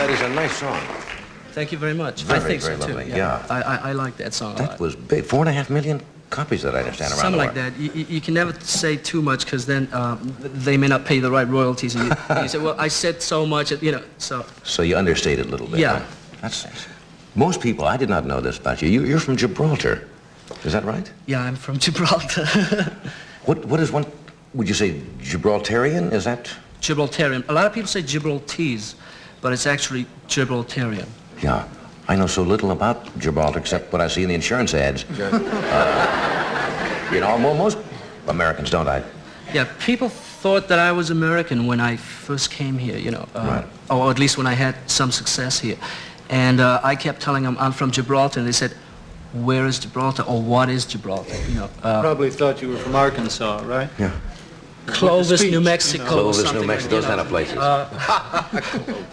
that is a nice song. Thank you very much. Very, I think very so, too. lovely, Yeah. yeah. I like that song a lot. That was big. 4.5 million copies that I understand around Something the like world. that. You can never say too much because then they may not pay the right royalties. And you say, well, I said so much, you know, so. So you understate it a little bit. Yeah. Huh? That's, most people, I did not know this about you. You're from Gibraltar. Is that right? Yeah, I'm from Gibraltar. What is one, would you say Gibraltarian? Is that? Gibraltarian. A lot of people say Gibraltese, but it's actually Gibraltarian. Yeah. I know so little about Gibraltar except what I see in the insurance ads. You know, most Americans don't. Yeah, people thought that I was American when I first came here, you know, right. Or at least when I had some success here. And I kept telling them I'm from Gibraltar, and they said, where is Gibraltar, or what is Gibraltar, you know. Probably thought you were from Arkansas, right? Yeah. Clovis, speech, New Mexico, you know. Clovis, something New Mexico, like, those kind of places.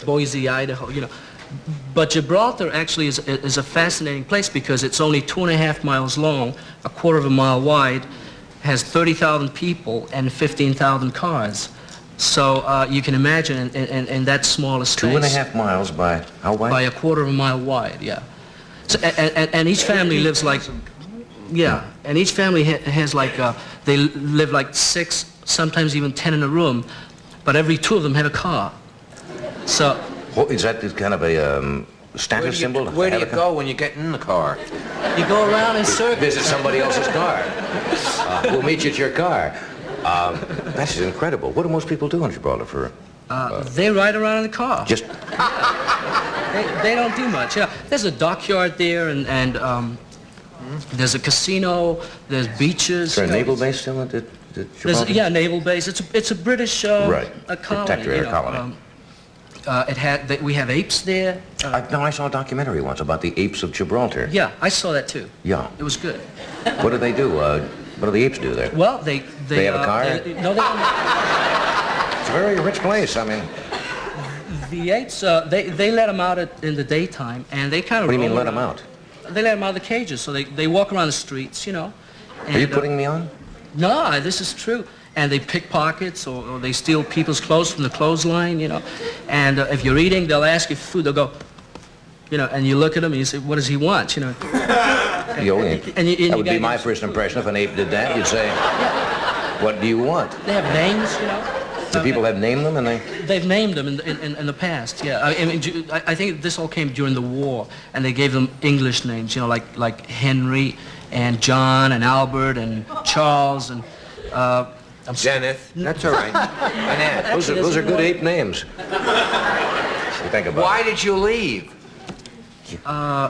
Boise, Idaho, you know. But Gibraltar actually is a fascinating place because it's only 2.5 miles long, a quarter of a mile wide, has 30,000 people and 15,000 cars. So you can imagine in that small a space. 2.5 miles by how wide? By a quarter of a mile wide, yeah. So, and each family lives like, yeah, and each family has like, they live like 6, sometimes even 10 in a room, but every 2 of them have a car. So. Is that kind of a status symbol? Where do you go when you get in the car? You go around in circles. Visit somebody else's car. We'll meet you at your car. That's incredible. What do most people do in Gibraltar for? They ride around in the car. Just. They don't do much. Yeah, there's a dockyard there, and there's a casino. There's beaches. Is there a naval base still at Gibraltar? Yeah, naval base. It's a British right. a colony. Protectorate colony. We have apes there. No, I saw a documentary once about the apes of Gibraltar. Yeah, I saw that too. Yeah. It was good. What do they do? What do the apes do there? Well, they have a car? No, they don't. It's a very rich place. I mean. The apes, they let them out in the daytime, and they kind of. What do you mean let them out? They let them out of the cages, so they walk around the streets, you know. And, Are you putting me on? No, this is true. And they pick pockets, or they steal people's clothes from the clothesline, you know. And if you're eating, they'll ask you for food. They'll go, you know, and you look at them and you say, what does he want, you know? That would be my first impression if an ape did that. You'd say, yeah. What do you want? They have names, you know. Do people have named them, and They've named them in the past, yeah. I think this all came during the war, and they gave them English names, you know, like Henry and John and Albert and Charles and... Zenith. That's all right. Annette. Those are good ape names. You think about Why did you leave?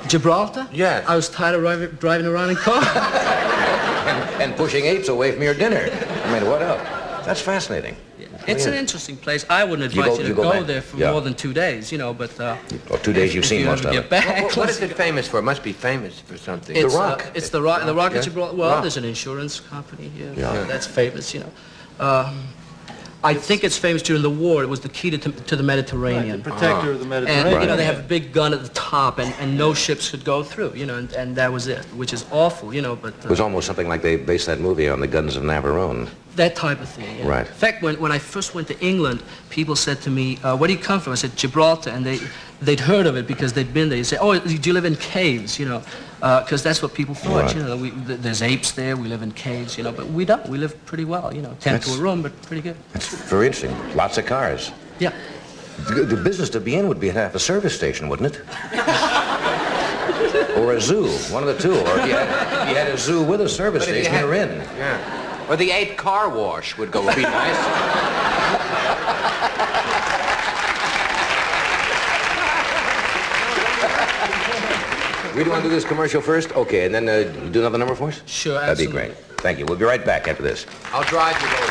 Gibraltar? Yes. I was tired of driving around in cars. and pushing apes away from your dinner. I mean, what else? That's fascinating. It's an interesting place. I wouldn't advise you to go there for more than 2 days, you know, but... 2 days you've seen most of it. What is it famous for? It must be famous for something. The Rock. It's the Rock. The Rock at Gibraltar. Well, there's an insurance company here. Yeah. That's famous, you know. I think it's famous during the war. It was the key to the Mediterranean. Right, the protector of the Mediterranean. And, you know, they have a big gun at the top, and no ships could go through, you know, and that was it, which is awful, you know, but... It was almost something like they based that movie on the guns of Navarone. That type of thing, yeah. Right. In fact, when I first went to England, people said to me, where do you come from? I said, Gibraltar, and they'd heard of it because they'd been there. They say, oh, do you live in caves, you know? Because that's what people thought, Right. you know. There's apes there, we live in caves, you know, but we don't. We live pretty well, you know, tent to a room, but pretty good. That's very interesting. Lots of cars. Yeah. The business to be in would be to have a service station, wouldn't it? Or a zoo, one of the two. Or if you had a zoo with a service station, you're in. Yeah. Or the ape car wash would be nice. We do want to do this commercial first? Okay, and then do another number for us? Sure, That'd be absolutely. great. Thank you. We'll be right back after this. I'll drive you over.